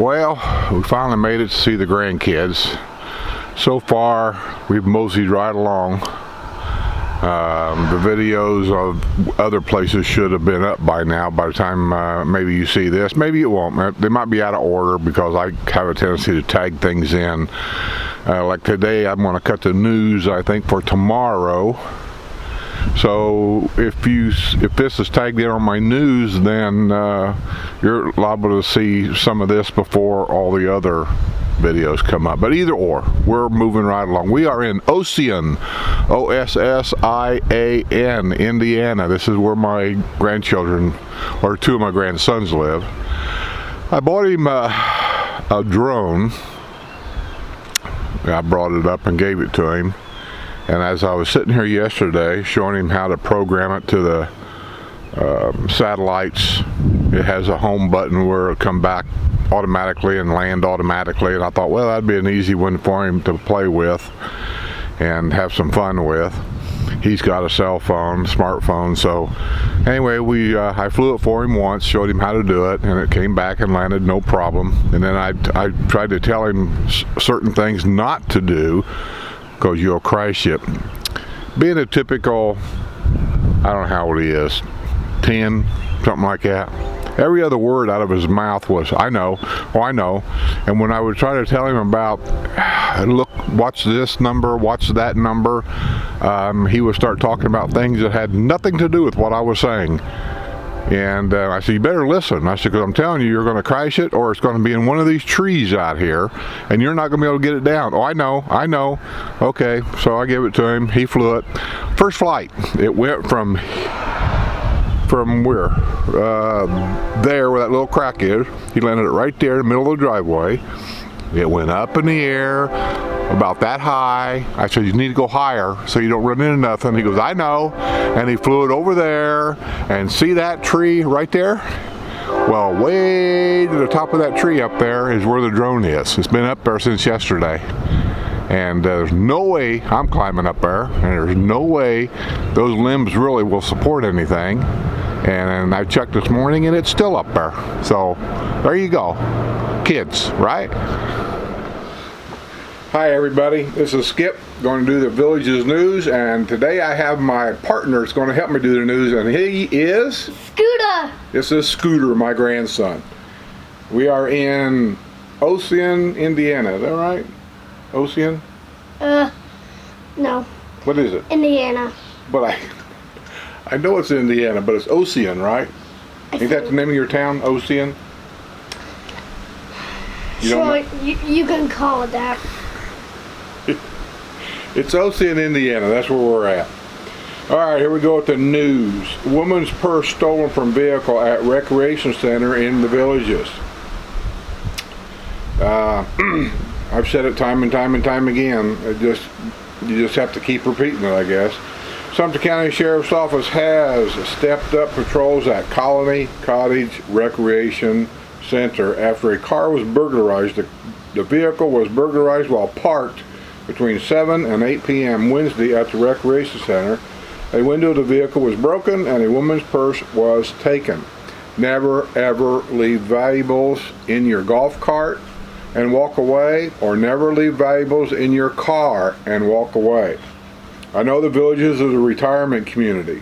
Well, we finally made it to see the grandkids. So far, we've moseyed right along. The videos of other places should have been up by now by the time maybe you see this. Maybe it won't. They might be out of order because I have a tendency to tag things in. Like today, I'm going to cut the news, I think, for tomorrow. So if this is tagged in on my news, then you're liable to see some of this before all the other videos come up. But either or, we're moving right along. We are in Ossian, Ossian, Indiana. This is where my grandchildren, or two of my grandsons, live. I bought him a drone. I brought it up and gave it to him. And as I was sitting here yesterday showing him how to program it to the satellites, it has a home button where it'll come back automatically and land automatically, and I thought, well, that'd be an easy one for him to play with and have some fun with. He's got a cell phone, smartphone, so anyway, I flew it for him once, showed him how to do it, and it came back and landed no problem. And then I tried to tell him certain things not to do because you'll crash it. Being a typical, I don't know how old he is, 10, something like that. Every other word out of his mouth was, I know, oh I know. And when I would try to tell him about, look, watch this number, watch that number, he would start talking about things that had nothing to do with what I was saying. And I said, you better listen. I said, because I'm telling you, you're going to crash it, or it's going to be in one of these trees out here, and you're not going to be able to get it down. Oh, I know. Okay, so I gave it to him. He flew it. First flight, it went from where? There where that little crack is. He landed it right there in the middle of the driveway. It went up in the air, about that high. I said, you need to go higher so you don't run into nothing. He goes, I know. And he flew it over there, and see that tree right there? Well, way to the top of that tree up there is where the drone is. It's been up there since yesterday. And there's no way I'm climbing up there, and there's no way those limbs really will support anything. And I checked this morning, and it's still up there. So there you go. Kids, right? Hi everybody, this is Skip, going to do the Village's news, and today I have my partner that's going to help me do the news, and he is? Scooter! This is Scooter, my grandson. We are in Ossian, Indiana, is that right? Ossian? No. What is it? Indiana. But I know it's Indiana, but it's Ossian, right? Ain't that the name of your town, Ossian? You can call it that. It's Ossian, Indiana. That's where we're at. All right, here we go with the news. Woman's purse stolen from vehicle at recreation center in the Villages. I've said it time and time again. You just have to keep repeating it, I guess. Sumter County Sheriff's Office has stepped up patrols at Colony Cottage Recreation Center after a car was burglarized. The vehicle was burglarized while parked between 7 and 8 p.m. Wednesday at the recreation center. A window of the vehicle was broken and a woman's purse was taken. Never ever leave valuables in your golf cart and walk away, or never leave valuables in your car and walk away. I know the Villages is a retirement community,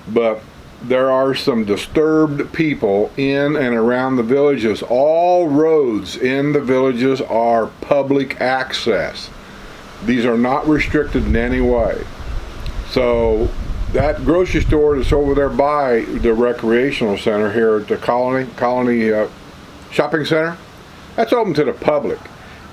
but there are some disturbed people in and around the Villages. All roads in the Villages are public access. These are not restricted in any way. So that grocery store that's over there by the recreational center here at the Colony Shopping Center, that's open to the public.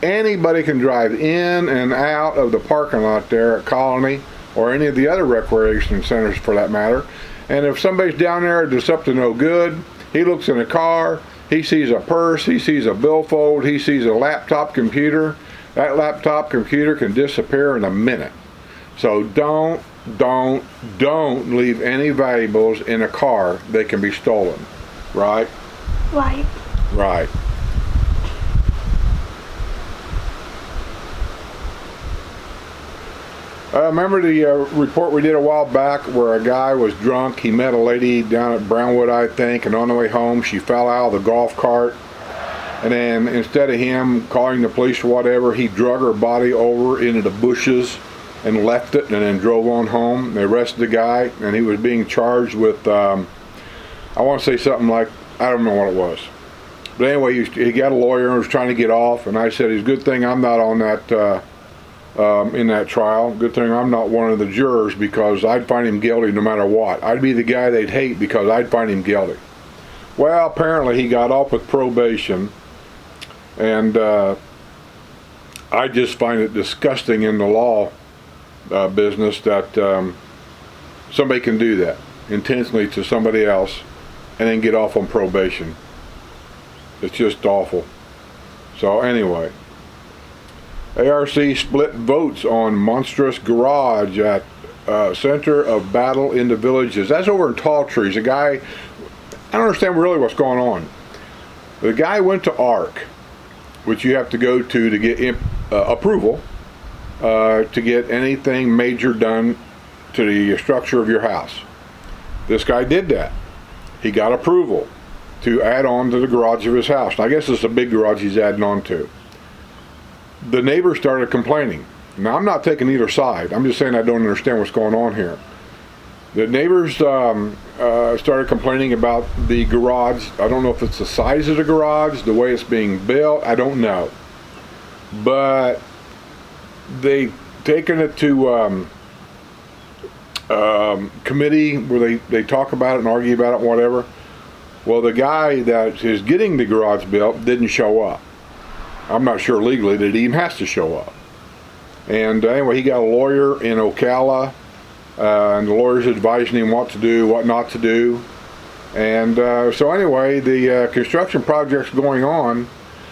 Anybody can drive in and out of the parking lot there at Colony, or any of the other recreation centers for that matter. And if somebody's down there that's up to no good, he looks in a car, he sees a purse, he sees a billfold, he sees a laptop computer. That laptop computer can disappear in a minute. So don't leave any valuables in a car that can be stolen. Right? Right. Right. Remember the report we did a while back where a guy was drunk? He met a lady down at Brownwood, I think, and on the way home she fell out of the golf cart And then instead of him calling the police or whatever, he drug her body over into the bushes and left it and then drove on home. They arrested the guy and he was being charged with, I want to say something like, I don't know what it was. But anyway, he got a lawyer and was trying to get off. And I said, it's a good thing I'm not on that, in that trial. Good thing I'm not one of the jurors because I'd find him guilty no matter what. I'd be the guy they'd hate because I'd find him guilty. Well, apparently he got off with probation. And I just find it disgusting in the law business that somebody can do that intentionally to somebody else and then get off on probation. It's just awful. So anyway, ARC split votes on monstrous garage at center of battle in the Villages. That's over in Tall Trees. A guy, I don't understand really what's going on. The guy went to ARC, which you have to go to get approval to get anything major done to the structure of your house. This guy did that. He got approval to add on to the garage of his house. And I guess it's a big garage he's adding on to. The neighbors started complaining. Now, I'm not taking either side. I'm just saying I don't understand what's going on here. The neighbors started complaining about the garage. I don't know if it's the size of the garage, the way it's being built, I don't know. But they taken it to committee where they talk about it and argue about it and whatever. Well, the guy that is getting the garage built didn't show up. I'm not sure legally that he even has to show up. And anyway, he got a lawyer in Ocala. And the lawyer's advising him what to do, what not to do. And so anyway, the construction project's going on.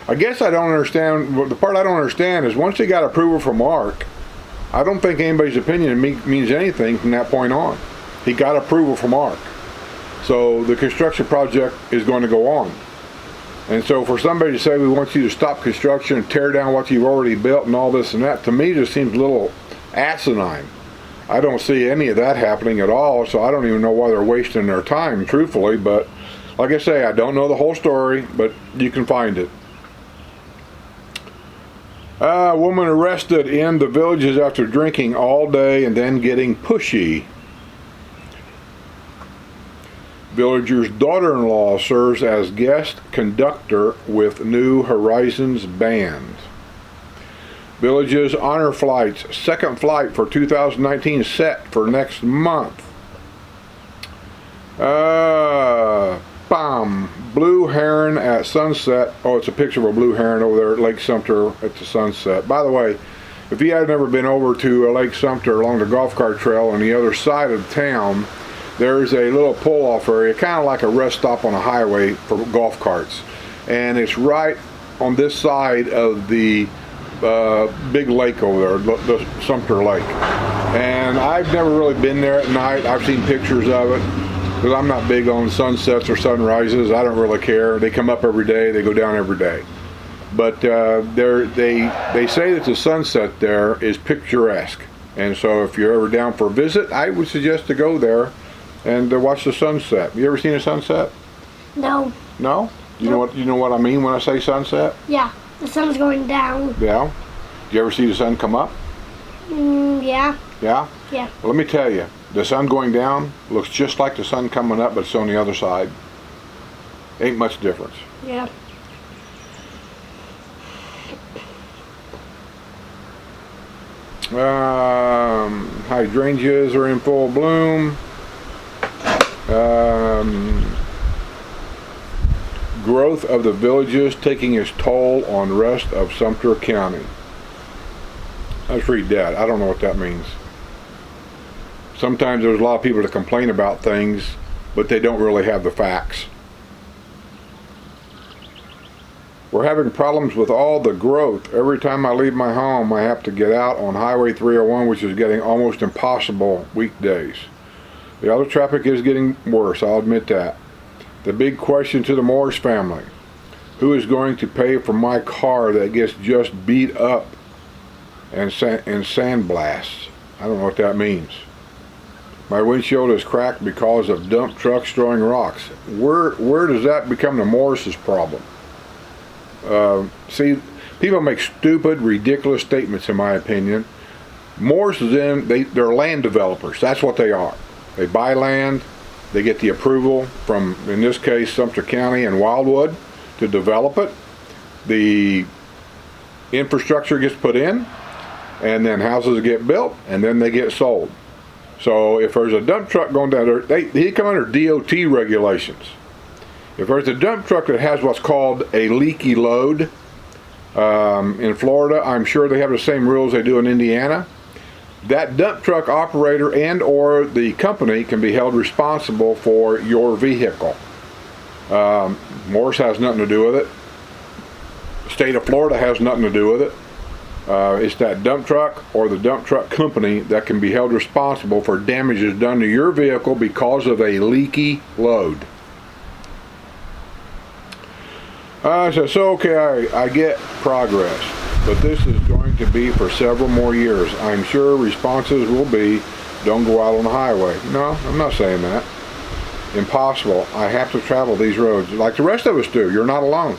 I guess I don't understand, the part I don't understand is once he got approval from ARC, I don't think anybody's opinion means anything from that point on. He got approval from ARC. So the construction project is going to go on. And so for somebody to say we want you to stop construction and tear down what you've already built and all this and that, to me just seems a little asinine. I don't see any of that happening at all, so I don't even know why they're wasting their time, truthfully. But like I say, I don't know the whole story, but you can find it. A woman arrested in the Villages after drinking all day and then getting pushy. Villager's daughter-in-law serves as guest conductor with New Horizons Band. Villages Honor Flight's second flight for 2019 set for next month. Blue heron at sunset. Oh, it's a picture of a blue heron over there at Lake Sumter at the sunset. By the way, if you have never been over to Lake Sumter along the golf cart trail on the other side of town, there's a little pull-off area, kind of like a rest stop on a highway for golf carts. And it's right on this side of the big lake over there, the Sumter Lake. And I've never really been there at night. I've seen pictures of it because I'm not big on sunsets or sunrises. I don't really care. They come up every day, they go down every day. But they say that the sunset there is picturesque. And so if you're ever down for a visit, I would suggest to go there and watch the sunset. You ever seen a sunset? No. No? You know what I mean when I say sunset? Yeah. The sun's going down. Yeah. Do you ever see the sun come up? Yeah. Yeah? Yeah. Well, let me tell you, the sun going down looks just like the sun coming up, but it's on the other side. Ain't much difference. Yeah. Hydrangeas are in full bloom. Growth of the Villages taking its toll on rest of Sumter County. Let's read that. I don't know what that means. Sometimes there's a lot of people that complain about things, but they don't really have the facts. We're having problems with all the growth. Every time I leave my home, I have to get out on Highway 301, which is getting almost impossible weekdays. The other traffic is getting worse, I'll admit that. The big question to the Morris family: who is going to pay for my car that gets just beat up and sandblasts? I don't know what that means. My windshield is cracked because of dump trucks throwing rocks. Where does that become the Morris's problem? See, people make stupid, ridiculous statements, in my opinion. Morse is they're land developers. That's what they are. They buy land, they get the approval from, in this case, Sumter County and Wildwood to develop it. The infrastructure gets put in, and then houses get built, and then they get sold. So if there's a dump truck going down there, they come under DOT regulations. If there's a dump truck that has what's called a leaky load, in Florida, I'm sure they have the same rules they do in Indiana. That dump truck operator and or the company can be held responsible for your vehicle. Morse has nothing to do with it. The state of Florida has nothing to do with it. It's that dump truck or the dump truck company that can be held responsible for damages done to your vehicle because of a leaky load. So okay, I get progress, but this is going to be for several more years. I'm sure responses will be, don't go out on the highway. No, I'm not saying that. Impossible. I have to travel these roads like the rest of us do. You're not alone.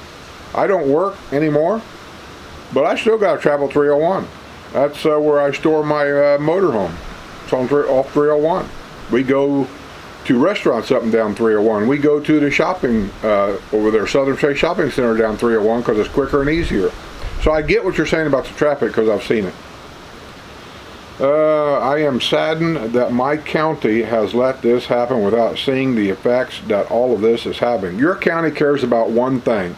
I don't work anymore, but I still got to travel 301. That's where I store my motorhome. It's on off 301. We go to restaurants up and down 301. We go to the shopping over there, Southern State Shopping Center down 301 because it's quicker and easier. So I get what you're saying about the traffic because I've seen it. I am saddened that my county has let this happen without seeing the effects that all of this is having. Your county cares about one thing,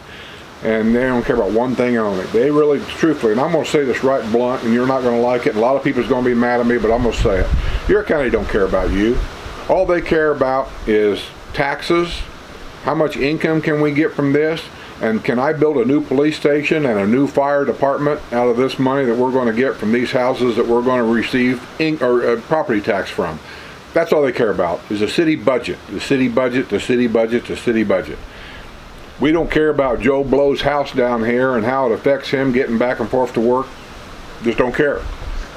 and they don't care about one thing only. They really, truthfully, and I'm going to say this right blunt, and you're not going to like it, and a lot of people's going to be mad at me, but I'm going to say it. Your county don't care about you. All they care about is taxes. How much income can we get from this? And can I build a new police station and a new fire department out of this money that we're going to get from these houses that we're going to receive property tax from? That's all they care about, is the city budget, the city budget, the city budget, the city budget. We don't care about Joe Blow's house down here and how it affects him getting back and forth to work. Just don't care.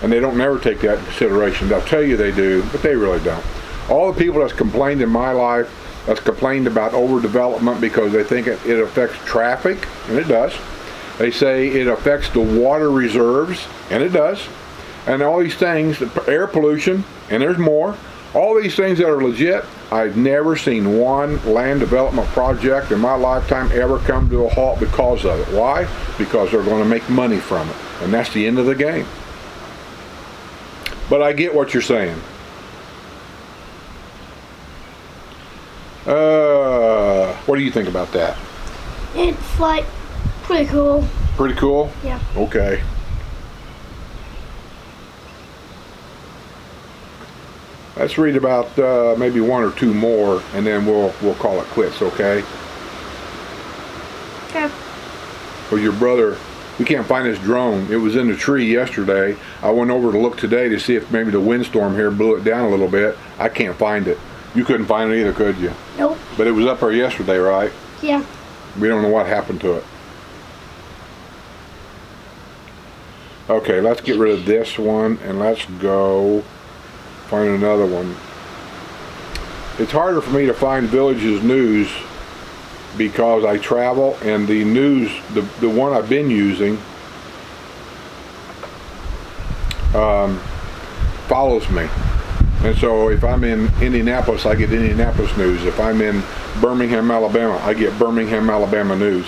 And they don't never take that into consideration. They'll tell you they do, but they really don't. All the people that's complained in my life, that's complained about overdevelopment because they think it affects traffic, and it does. They say it affects the water reserves, and it does. And all these things, air pollution, and there's more. All these things that are legit, I've never seen one land development project in my lifetime ever come to a halt because of it. Why? Because they're going to make money from it. And that's the end of the game. But I get what you're saying. What do you think about that? It's like pretty cool. Pretty cool? Yeah. Okay. Let's read about maybe one or two more, and then we'll call it quits, okay? Okay. Well, your brother, we can't find his drone. It was in the tree yesterday. I went over to look today to see if maybe the windstorm here blew it down a little bit. I can't find it. You couldn't find it either, could you? Nope. But it was up there yesterday, right? Yeah. We don't know what happened to it. Okay, let's get rid of this one, and let's go find another one. It's harder for me to find Village's news because I travel, and the news, the one I've been using, follows me. And so if I'm in Indianapolis, I get Indianapolis news. If I'm in Birmingham, Alabama, I get Birmingham, Alabama news.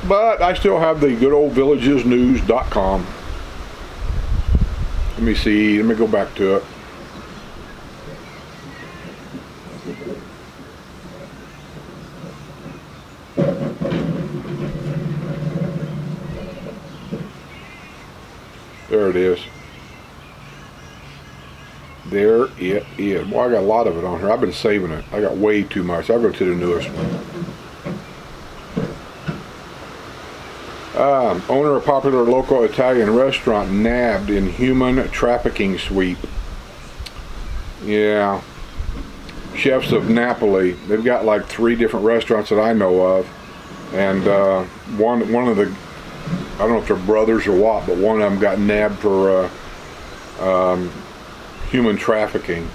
But I still have the good old villagesnews.com. Let me see. Let me go back to it. There it is. There it is. Well, I got a lot of it on here. I've been saving it. I got way too much. I'll go to the newest one. Owner of popular local Italian restaurant nabbed in human trafficking sweep. Yeah. Chefs of Napoli. They've got like 3 different restaurants that I know of. And one of the, I don't know if they're brothers or what, but one of them got nabbed for human trafficking.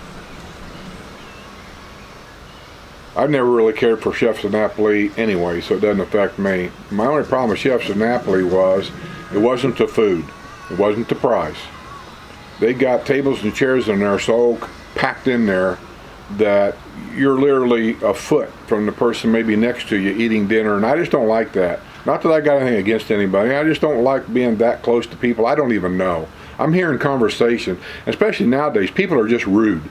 I've never really cared for Chefs of Napoli anyway, so it doesn't affect me. My only problem with Chefs of Napoli was it wasn't the food. It wasn't the price. They got tables and chairs in there so packed in there that you're literally a foot from the person maybe next to you eating dinner, and I just don't like that. Not that I got anything against anybody. I just don't like being that close to people I don't even know. I'm hearing conversation, especially nowadays. People are just rude.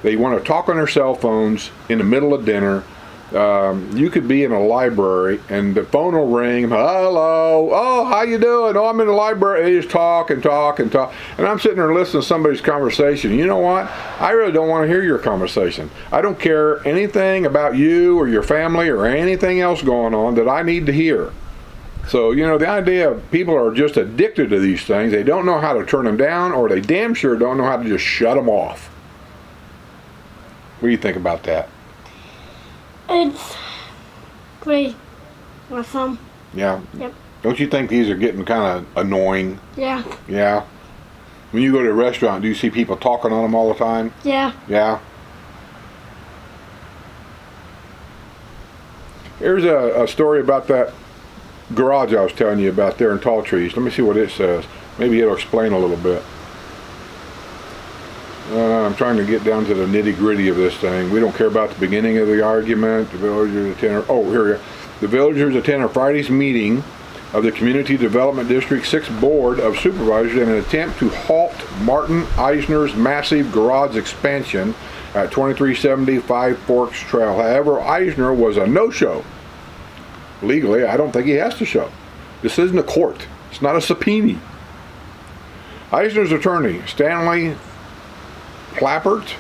They want to talk on their cell phones in the middle of dinner. You could be in a library and the phone will ring. Hello. Oh, how you doing? Oh, I'm in the library. They just talk and talk and talk. And I'm sitting there listening to somebody's conversation. You know what? I really don't want to hear your conversation. I don't care anything about you or your family or anything else going on that I need to hear. So, you know, the idea of people are just addicted to these things. They don't know how to turn them down, or they damn sure don't know how to just shut them off. What do you think about that? It's pretty awesome. Yeah. Yep. Don't you think these are getting kind of annoying? Yeah. Yeah. When you go to a restaurant, do you see people talking on them all the time? Yeah. Yeah. Here's a story about that garage I was telling you about there in Tall Trees. Let me see what it says. Maybe it'll explain a little bit. I'm trying to get down to the nitty-gritty of this thing. We don't care about the beginning of the argument. The villagers attend. Oh, here we go. The villagers attend Friday's meeting of the Community Development District 6 Board of Supervisors in an attempt to halt Martin Eisner's massive garage expansion at 2370 Five Forks Trail. However, Eisner was a no-show. Legally, I don't think he has to show. This isn't a court. It's not a subpoena. Eisner's attorney, Stanley Plappert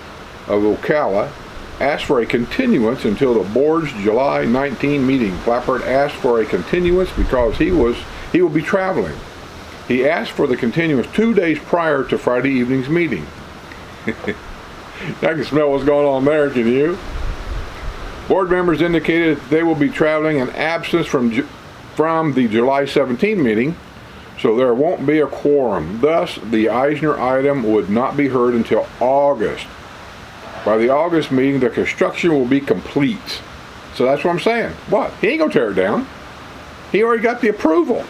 of Ocala, asked for a continuance until the board's July 19 meeting. Plappert asked for a continuance because he will be traveling. He asked for the continuance 2 days prior to Friday evening's meeting. I can smell what's going on there, can you? Board members indicated that they will be traveling in absence from the July 17 meeting, so there won't be a quorum. Thus, the Eisner item would not be heard until August. By the August meeting, the construction will be complete. So that's what I'm saying. What? He ain't gonna tear it down. He already got the approval.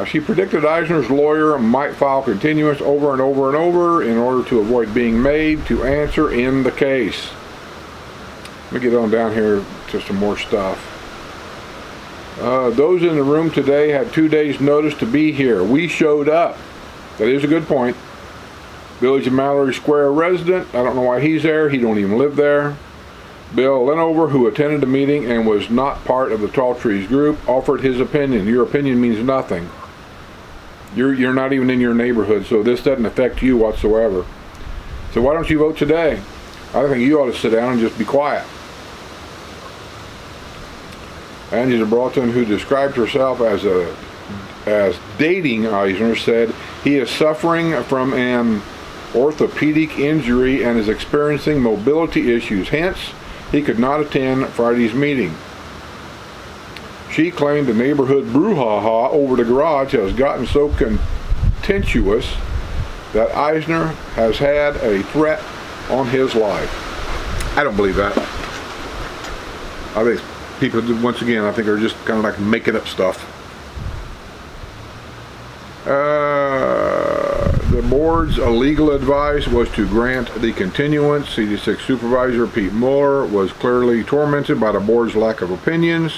She predicted Eisner's lawyer might file continuance over and over and over in order to avoid being made to answer in the case. Let me get on down here to some more stuff. Those in the room today had 2 days notice to be here. We showed up. That is a good point. Village of Mallory Square resident. I don't know why he's there. He don't even live there. Bill Linover, who attended the meeting and was not part of the Tall Trees group, offered his opinion. Your opinion means nothing. You're not even in your neighborhood, so this doesn't affect you whatsoever. So why don't you vote today? I think you ought to sit down and just be quiet. Angela Broughton, who described herself as dating Eisner, said he is suffering from an orthopedic injury and is experiencing mobility issues. Hence, he could not attend Friday's meeting. She claimed the neighborhood brouhaha over the garage has gotten so contentious that Eisner has had a threat on his life. I don't believe that. I think people, once again, I think are just kind of like making up stuff. The board's legal advice was to grant the continuance. CD6 Supervisor Pete Mueller was clearly tormented by the board's lack of opinions.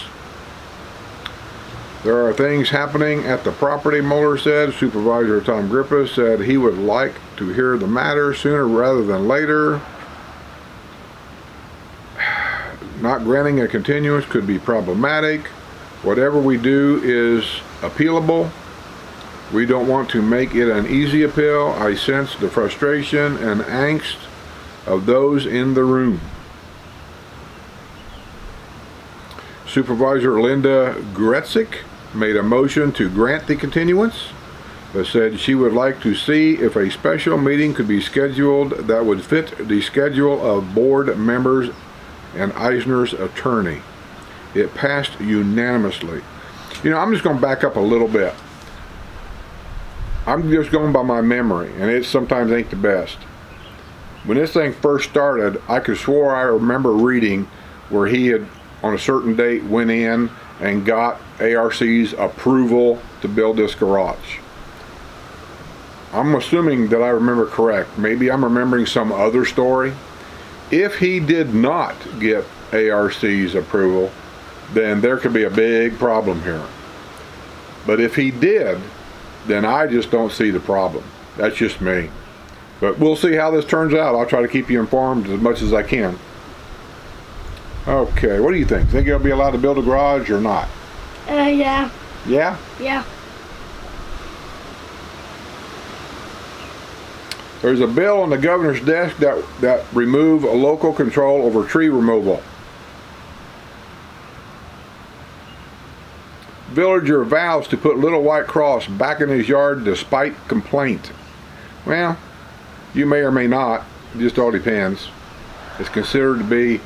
There are things happening at the property, Mueller said. Supervisor Tom Griffith said he would like to hear the matter sooner rather than later. Not granting a continuance could be problematic. Whatever we do is appealable. We don't want to make it an easy appeal. I sense the frustration and angst of those in the room. Supervisor Linda Gretzik made a motion to grant the continuance, but said she would like to see if a special meeting could be scheduled that would fit the schedule of board members and Eisner's attorney. It passed unanimously. You know, I'm just going to back up a little bit. I'm just going by my memory, and it sometimes ain't the best. when this thing first started, I could swore I remember reading where he had, on a certain date, went in and got ARC's approval to build this garage. I'm assuming that I remember correct. Maybe I'm remembering some other story. If he did not get ARC's approval, then there could be a big problem here. But if he did, then I just don't see the problem. That's just me. But we'll see how this turns out. I'll try to keep you informed as much as I can. Okay, what do you think? Think he'll be allowed to build a garage or not? Yeah. Yeah? Yeah. There's a bill on the governor's desk that remove a local control over tree removal. Villager vows to put Little White Cross back in his yard despite complaint. Well, you may or may not. It just all depends. It's considered to be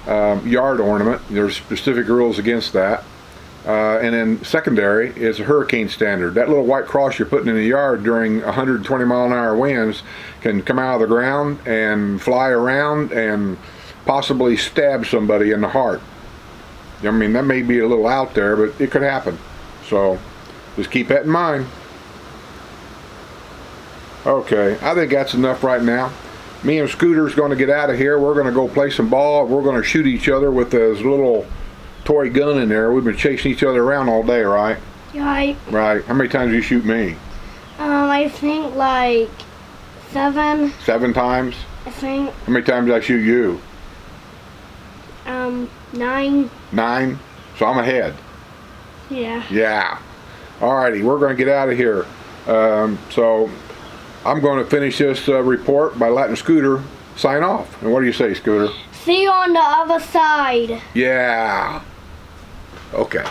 yard ornament. There's specific rules against that. And then secondary is a hurricane standard. That little white cross you're putting in the yard during 120 mile an hour winds can come out of the ground and fly around and possibly stab somebody in the heart. I mean, that may be a little out there, but it could happen. So just keep that in mind. Okay, I think that's enough right now. Me and Scooter's going to get out of here. We're going to go play some ball. We're going to shoot each other with this little toy gun in there. We've been chasing each other around all day, right? Right. Right. How many times do you shoot me? I think like 7. 7 times? I think. How many times did I shoot you? 9. 9? So I'm ahead. Yeah. Yeah. Alrighty, we're going to get out of here. So I'm going to finish this report by letting Scooter sign off. And what do you say, Scooter? See you on the other side. Yeah. Okay.